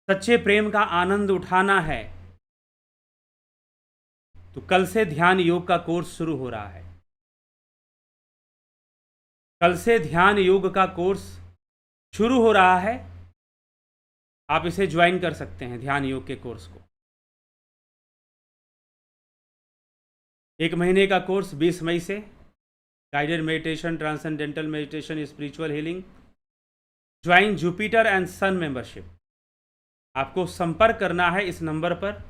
सच्चे प्रेम का आनंद उठाना है। तो कल से ध्यान योग का कोर्स शुरू हो रहा है। कल से ध्यान योग का कोर्स शुरू हो रहा है। आप इसे ज्वाइन कर सकते हैं, ध्यान योग के कोर्स को। 1 महीने का कोर्स 20 मई से, guided meditation, transcendental meditation, spiritual healing, join Jupiter and Sun membership. आपको संपर्क करना है इस नंबर पर।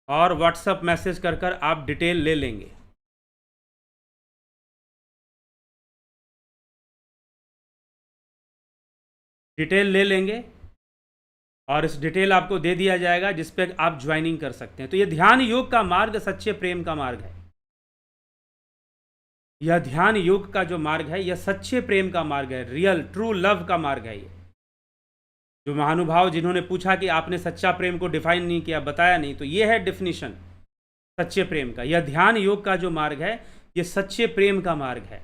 और व्हाट्सएप मैसेज कर कर आप डिटेल ले लेंगे। डिटेल ले लेंगे और इस डिटेल आपको दे दिया जाएगा जिस पे आप ज्वाइनिंग कर सकते हैं। तो ये ध्यान योग का मार्ग सच्चे प्रेम का मार्ग है। यह ध्यान योग का जो मार्ग है यह सच्चे प्रेम का मार्ग है, रियल ट्रू लव का मार्ग है। ये जो महानुभाव जिन्होंने पूछा कि आपने सच्चा प्रेम को डिफाइन नहीं किया, बताया नहीं, तो ये है डिफिनीशन सच्चे प्रेम का। यह ध्यान योग का जो मार्ग है ये सच्चे प्रेम का मार्ग है।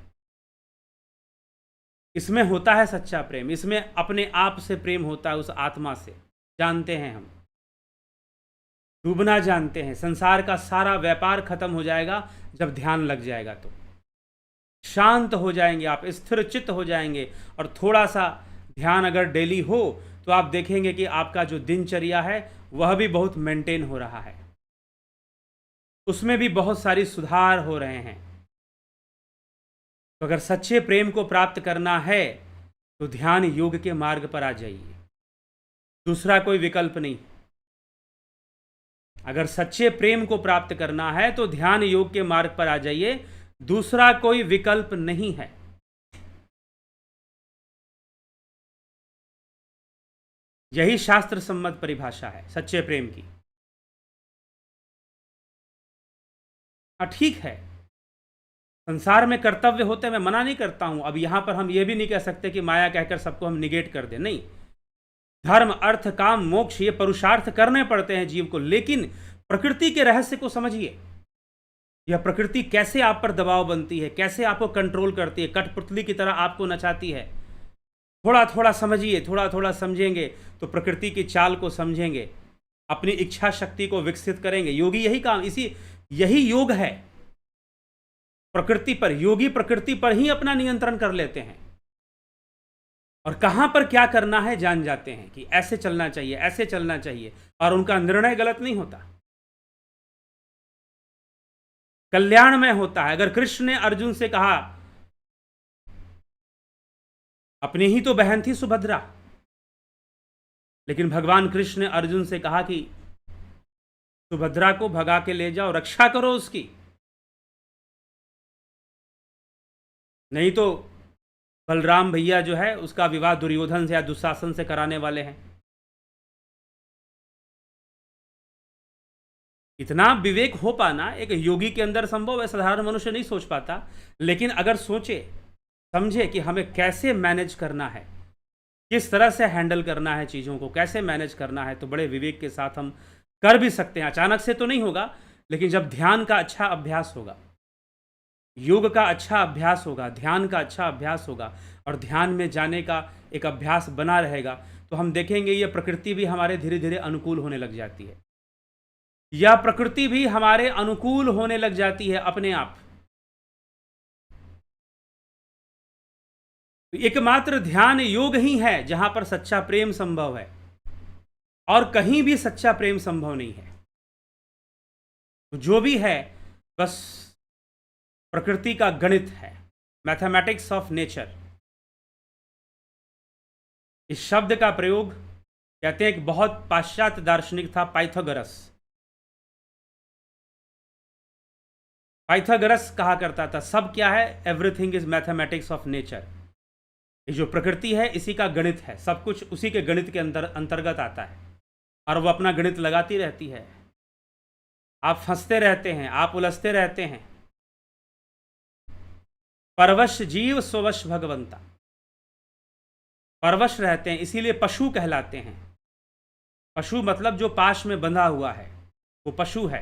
इसमें होता है सच्चा प्रेम, इसमें अपने आप से प्रेम होता है, उस आत्मा से। जानते हैं हम, डूबना जानते हैं। संसार का सारा व्यापार खत्म हो जाएगा जब ध्यान लग जाएगा। तो शांत हो जाएंगे आप, स्थिर चित्त हो जाएंगे। और थोड़ा सा ध्यान अगर डेली हो तो आप देखेंगे कि आपका जो दिनचर्या है वह भी बहुत मेंटेन हो रहा है, उसमें भी बहुत सारी सुधार हो रहे हैं। तो अगर सच्चे प्रेम को प्राप्त करना है तो ध्यान योग के मार्ग पर आ जाइए, दूसरा कोई विकल्प नहीं। अगर सच्चे प्रेम को प्राप्त करना है तो ध्यान योग के मार्ग पर आ जाइए, दूसरा कोई विकल्प नहीं है। यही शास्त्र सम्मत परिभाषा है सच्चे प्रेम की। ठीक है, संसार में कर्तव्य होते हैं, मैं मना नहीं करता हूं। अब यहां पर हम ये भी नहीं कह सकते कि माया कहकर सबको हम निगेट कर दें, नहीं। धर्म, अर्थ, काम, मोक्ष, ये पुरुषार्थ करने पड़ते हैं जीव को, लेकिन प्रकृति के रहस्य को समझिए। यह प्रकृति कैसे आप पर दबाव बनती है, कैसे आपको कंट्रोल करती है, कठपुतली की तरह आपको नचाती है। थोड़ा थोड़ा समझिए, थोड़ा थोड़ा समझेंगे तो प्रकृति की चाल को समझेंगे, अपनी इच्छा शक्ति को विकसित करेंगे। योगी यही काम, यही योग है। प्रकृति पर, योगी प्रकृति पर ही अपना नियंत्रण कर लेते हैं और कहां पर क्या करना है जान जाते हैं कि ऐसे चलना चाहिए, ऐसे चलना चाहिए, और उनका निर्णय गलत नहीं होता, कल्याण में होता है। अगर कृष्ण ने अर्जुन से कहा, अपनी ही तो बहन थी सुभद्रा, लेकिन भगवान कृष्ण ने अर्जुन से कहा कि सुभद्रा को भगा के ले जाओ, रक्षा करो उसकी, नहीं तो बलराम भैया जो है उसका विवाह दुर्योधन से या दुशासन से कराने वाले हैं। इतना विवेक हो पाना एक योगी के अंदर संभव है, साधारण मनुष्य नहीं सोच पाता। लेकिन अगर सोचे, समझे कि हमें कैसे मैनेज करना है, किस तरह से हैंडल करना है चीज़ों को, कैसे मैनेज करना है, तो बड़े विवेक के साथ हम कर भी सकते हैं, अचानक से तो नहीं होगा, लेकिन जब ध्यान का अच्छा अभ्यास होगा, योग का अच्छा अभ्यास होगा, ध्यान का अच्छा अभ्यास होगा और ध्यान में जाने का एक अभ्यास बना रहेगा, तो हम देखेंगे ये प्रकृति भी हमारे धीरे धीरे अनुकूल होने लग जाती है। यह प्रकृति भी हमारे अनुकूल होने लग जाती है अपने आप। एकमात्र ध्यान योग ही है जहां पर सच्चा प्रेम संभव है, और कहीं भी सच्चा प्रेम संभव नहीं है। जो भी है बस प्रकृति का गणित है, मैथमेटिक्स ऑफ नेचर। इस शब्द का प्रयोग कहते हैं एक बहुत पाश्चात्य दार्शनिक था, पाइथागोरस। पाइथागोरस कहा करता था सब क्या है, everything is mathematics of nature. ये जो प्रकृति है इसी का गणित है, सब कुछ उसी के गणित के अंतर्गत आता है, और वो अपना गणित लगाती रहती है। आप फंसते रहते हैं, आप उलझते रहते हैं। परवश जीव स्ववश भगवंता, परवश रहते हैं, इसीलिए पशु कहलाते हैं। पशु मतलब जो पाश में बंधा हुआ है वो पशु है।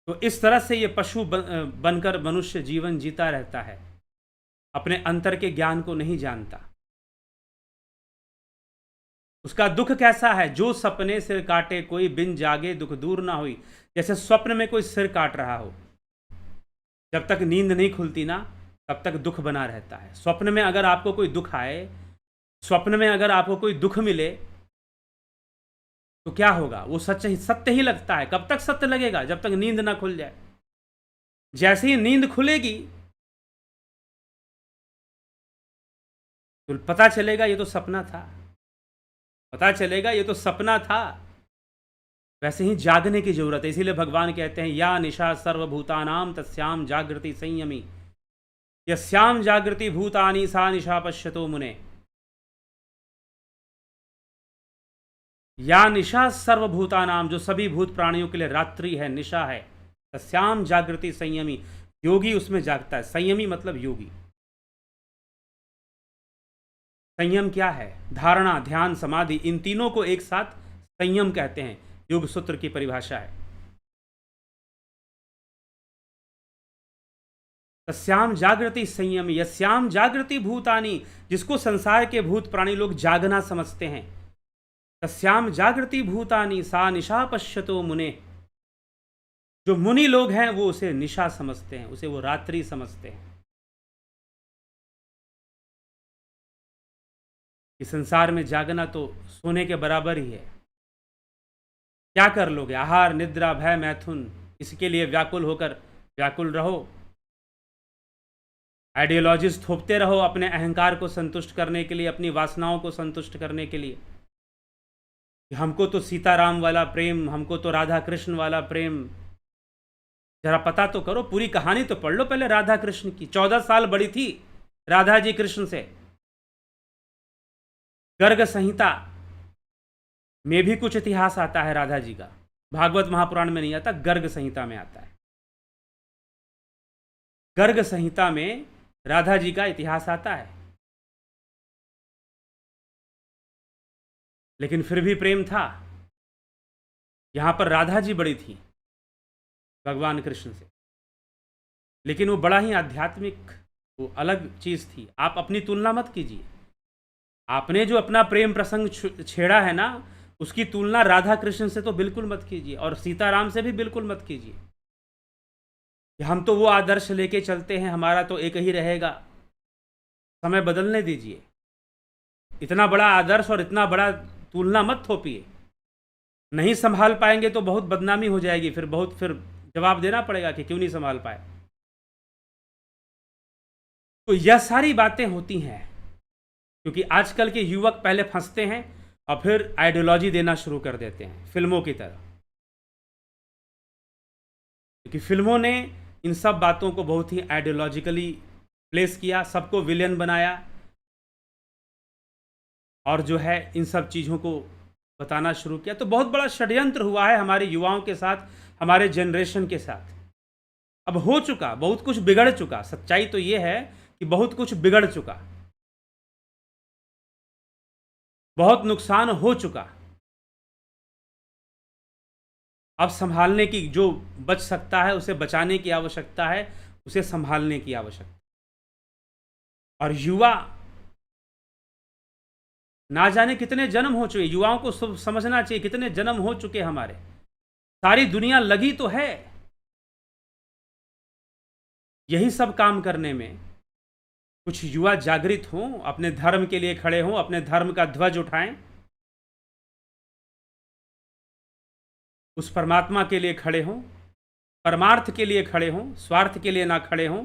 तो इस तरह से ये पशु बनकर मनुष्य जीवन जीता रहता है, अपने अंतर के ज्ञान को नहीं जानता। उसका दुख कैसा है, जो सपने सिर काटे कोई बिन जागे दुख दूर ना हुई। जैसे स्वप्न में कोई सिर काट रहा हो, जब तक नींद नहीं खुलती ना तब तक दुख बना रहता है। स्वप्न में अगर आपको कोई दुख आए, स्वप्न में अगर आपको कोई दुख मिले तो क्या होगा, वो सत्य ही लगता है। कब तक सत्य लगेगा, जब तक नींद ना खुल जाए। जैसे ही नींद खुलेगी तो पता चलेगा ये तो सपना था, पता चलेगा ये तो सपना था। वैसे ही जागने की जरूरत है। इसीलिए भगवान कहते हैं या निशा सर्वभूतानाम तस्याम जागृति संयमी, यस्याम जागृति भूतानि सा निशा पश्यतो मुने। या निशा सर्वभूतानाम, जो सभी भूत प्राणियों के लिए रात्रि है, निशा है। तस्याम जागृति संयमी, योगी उसमें जागता है। संयमी मतलब योगी। संयम क्या है, धारणा, ध्यान, समाधि, इन तीनों को एक साथ संयम कहते हैं, योग सूत्र की परिभाषा है। तस्याम जागृति संयमी यस्याम जागृति भूतानि, जिसको संसार के भूत प्राणी लोग जागना समझते हैं। तस्याम जागृति भूतानि सा निशा पश्यतो मुने, जो मुनि लोग हैं वो उसे निशा समझते हैं, उसे वो रात्रि समझते हैं। इस संसार में जागना तो सोने के बराबर ही है। क्या कर लोगे, आहार निद्रा भय मैथुन, इसके लिए व्याकुल होकर व्याकुल रहो। आइडियोलॉजीज थोपते रहो अपने अहंकार को संतुष्ट करने के लिए, अपनी वासनाओं को संतुष्ट करने के लिए। हमको तो सीताराम वाला प्रेम, हमको तो राधा कृष्ण वाला प्रेम। जरा पता तो करो, पूरी कहानी तो पढ़ लो पहले राधा कृष्ण की। 14 साल बड़ी थी राधा जी कृष्ण से। गर्ग संहिता में भी कुछ इतिहास आता है राधा जी का, भागवत महापुराण में नहीं आता, गर्ग संहिता में आता है। गर्ग संहिता में राधा जी का इतिहास आता है। लेकिन फिर भी प्रेम था। यहां पर राधा जी बड़ी थी भगवान कृष्ण से, लेकिन वो बड़ा ही आध्यात्मिक, वो अलग चीज थी। आप अपनी तुलना मत कीजिए। आपने जो अपना प्रेम प्रसंग छेड़ा है ना, उसकी तुलना राधा कृष्ण से तो बिल्कुल मत कीजिए, और सीताराम से भी बिल्कुल मत कीजिए। हम तो वो आदर्श लेके चलते हैं, हमारा तो एक ही रहेगा। समय बदलने दीजिए। इतना बड़ा आदर्श और इतना बड़ा तुलना मत थोपिए। नहीं संभाल पाएंगे तो बहुत बदनामी हो जाएगी, फिर जवाब देना पड़ेगा कि क्यों नहीं संभाल पाए। तो यह सारी बातें होती हैं क्योंकि आजकल के युवक पहले फंसते हैं और फिर आइडियोलॉजी देना शुरू कर देते हैं, फिल्मों की तरह। क्योंकि फिल्मों ने इन सब बातों को बहुत ही आइडियोलॉजिकली प्लेस किया, सबको विलेन बनाया, और जो है इन सब चीज़ों को बताना शुरू किया। तो बहुत बड़ा षड्यंत्र हुआ है हमारे युवाओं के साथ, हमारे जनरेशन के साथ। अब हो चुका, बहुत कुछ बिगड़ चुका। सच्चाई तो ये है कि बहुत कुछ बिगड़ चुका, बहुत नुकसान हो चुका। अब संभालने की, जो बच सकता है उसे बचाने की आवश्यकता है, उसे संभालने की आवश्यकता। और युवा, ना जाने कितने जन्म हो चुके, युवाओं को समझना चाहिए कितने जन्म हो चुके हमारे, सारी दुनिया लगी तो है यही सब काम करने में। कुछ युवा जागृत हों, अपने धर्म के लिए खड़े हों, अपने धर्म का ध्वज उठाएं, उस परमात्मा के लिए खड़े हों, परमार्थ के लिए खड़े हों, स्वार्थ के लिए ना खड़े हों।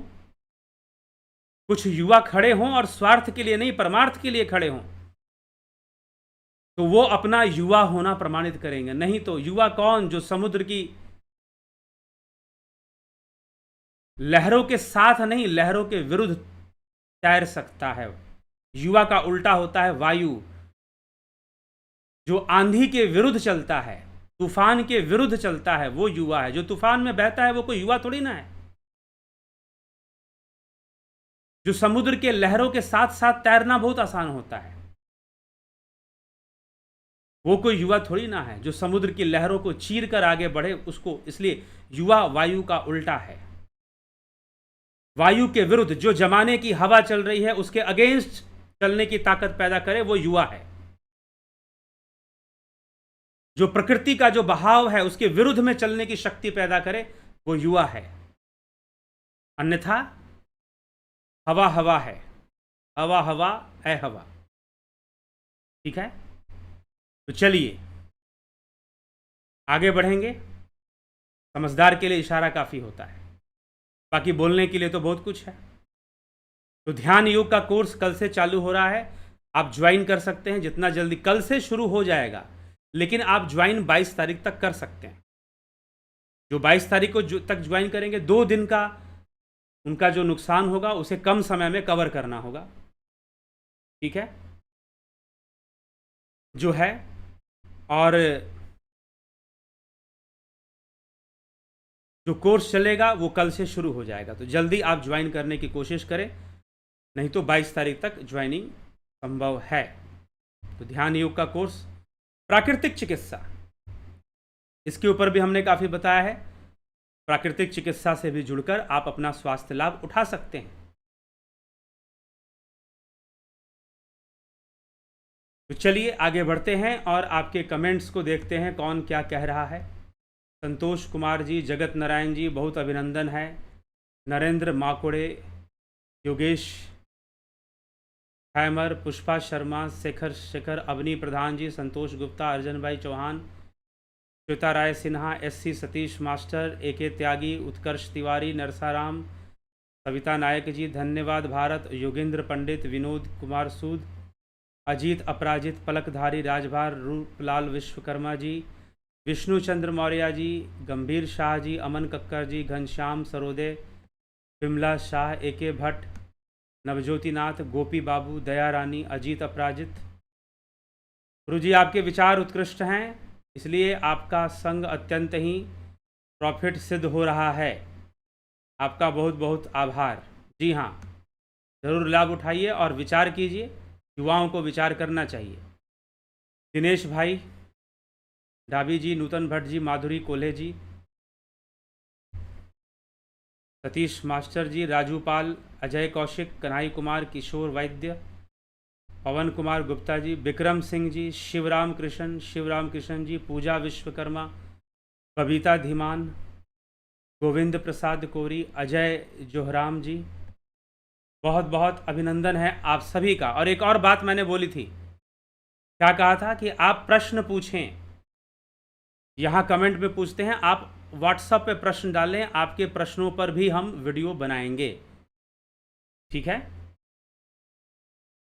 कुछ युवा खड़े हों और स्वार्थ के लिए नहीं, परमार्थ के लिए खड़े हों, तो वो अपना युवा होना प्रमाणित करेंगे। नहीं तो युवा कौन, जो समुद्र की लहरों के साथ नहीं, लहरों के विरुद्ध तैर सकता है। युवा का उल्टा होता है वायु, जो आंधी के विरुद्ध चलता है, तूफान के विरुद्ध चलता है, वो युवा है। जो तूफान में बहता है वो कोई युवा थोड़ी ना है। जो समुद्र के लहरों के साथ साथ तैरना बहुत आसान होता है, वो कोई युवा थोड़ी ना है। जो समुद्र की लहरों को चीर कर आगे बढ़े, उसको, इसलिए युवा वायु का उल्टा है। वायु के विरुद्ध, जो जमाने की हवा चल रही है उसके अगेंस्ट चलने की ताकत पैदा करे, वो युवा है। जो प्रकृति का जो बहाव है उसके विरुद्ध में चलने की शक्ति पैदा करे, वो युवा है। अन्यथा हवा हवा है, हवा हवा है हवा। ठीक है, तो चलिए आगे बढ़ेंगे। समझदार के लिए इशारा काफ़ी होता है, बाकी बोलने के लिए तो बहुत कुछ है। तो ध्यान योग का कोर्स कल से चालू हो रहा है, आप ज्वाइन कर सकते हैं जितना जल्दी। कल से शुरू हो जाएगा, लेकिन आप ज्वाइन 22 तारीख तक कर सकते हैं। जो 22 तारीख को तक ज्वाइन करेंगे, 2 दिन का उनका जो नुकसान होगा उसे कम समय में कवर करना होगा। ठीक है, जो है। और जो कोर्स चलेगा वो कल से शुरू हो जाएगा, तो जल्दी आप ज्वाइन करने की कोशिश करें, नहीं तो 22 तारीख तक ज्वाइनिंग संभव है। तो ध्यान योग का कोर्स, प्राकृतिक चिकित्सा, इसके ऊपर भी हमने काफ़ी बताया है। प्राकृतिक चिकित्सा से भी जुड़कर आप अपना स्वास्थ्य लाभ उठा सकते हैं। तो चलिए आगे बढ़ते हैं और आपके कमेंट्स को देखते हैं कौन क्या कह रहा है। संतोष कुमार जी, जगत नारायण जी, बहुत अभिनंदन है। Narendra Makode, Yogesh Hamer, Pushpa Sharma, Shekhar Avni Pradhan ji, Santosh Gupta, Arjan bhai Chauhan, Shweta Rai Sinha, SC Satish master, AK Tyagi, Utkarsh Tiwari, Narsaram, Savita Nayak ji, धन्यवाद भारत, योगेंद्र पंडित, विनोद कुमार सूद, अजीत अपराजित, पलकधारी राजभार, रूपलाल विश्वकर्मा जी, विष्णु चंद्र मौर्य जी, गंभीर शाह जी, अमन कक्कर जी, घनश्याम सरोदे, विमला शाह, AK भट्ट, नवज्योतिनाथ, गोपी बाबू, दया रानी, अजीत अपराजित। गुरु जी आपके विचार उत्कृष्ट हैं, इसलिए आपका संग अत्यंत ही प्रॉफिट सिद्ध हो रहा है। आपका बहुत बहुत आभार। जी हाँ, ज़रूर लाभ उठाइए और विचार कीजिए, युवाओं को विचार करना चाहिए। दिनेश भाई, डाबी जी, नूतन भट्ट जी, माधुरी कोल्हे जी, सतीश मास्टर जी, राजू पाल, अजय कौशिक, कन्हई कुमार, किशोर वैद्य, पवन कुमार गुप्ता जी, विक्रम सिंह जी, शिवराम कृष्ण जी, पूजा विश्वकर्मा, बबीता धीमान, गोविंद प्रसाद कोरी, अजय जोहराम जी, बहुत बहुत अभिनंदन है आप सभी का। और एक और बात मैंने बोली थी, क्या कहा था कि आप प्रश्न पूछें, यहाँ कमेंट में पूछते हैं, आप व्हाट्सएप पे प्रश्न डालें, आपके प्रश्नों पर भी हम वीडियो बनाएंगे। ठीक है,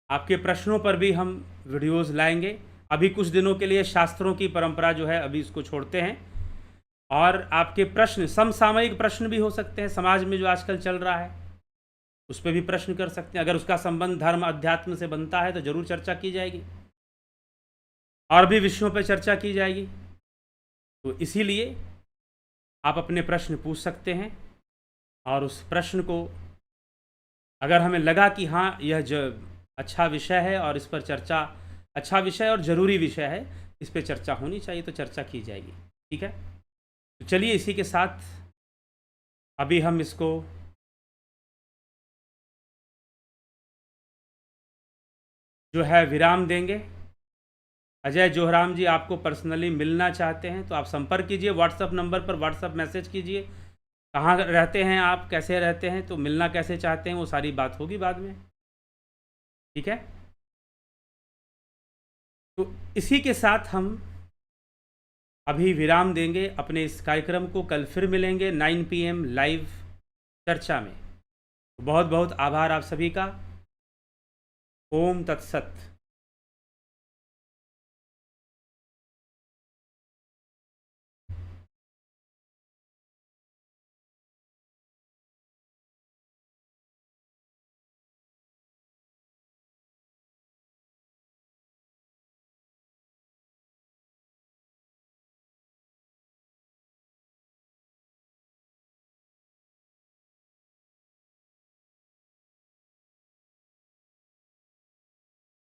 आपके प्रश्नों पर भी हम वीडियोस लाएंगे। अभी कुछ दिनों के लिए शास्त्रों की परंपरा जो है अभी इसको छोड़ते हैं, और आपके प्रश्न समसामयिक प्रश्न भी हो सकते हैं, समाज में जो आजकल चल रहा है उस पर भी प्रश्न कर सकते हैं। अगर उसका संबंध धर्म अध्यात्म से बनता है तो ज़रूर चर्चा की जाएगी, और भी विषयों पर चर्चा की जाएगी। तो इसीलिए आप अपने प्रश्न पूछ सकते हैं, और उस प्रश्न को अगर हमें लगा कि हाँ यह जो अच्छा विषय है और इस पर चर्चा, अच्छा विषय और ज़रूरी विषय है, इस पर चर्चा होनी चाहिए, तो चर्चा की जाएगी। ठीक है, तो चलिए इसी के साथ अभी हम इसको जो है विराम देंगे। अजय जोहराम जी आपको पर्सनली मिलना चाहते हैं तो आप संपर्क कीजिए, व्हाट्सएप नंबर पर व्हाट्सएप मैसेज कीजिए। कहाँ रहते हैं आप, कैसे रहते हैं, तो मिलना कैसे चाहते हैं, वो सारी बात होगी बाद में। ठीक है, तो इसी के साथ हम अभी विराम देंगे अपने इस कार्यक्रम को। कल फिर मिलेंगे 9 PM लाइव चर्चा में। बहुत बहुत आभार आप सभी का। ओम तत्सत।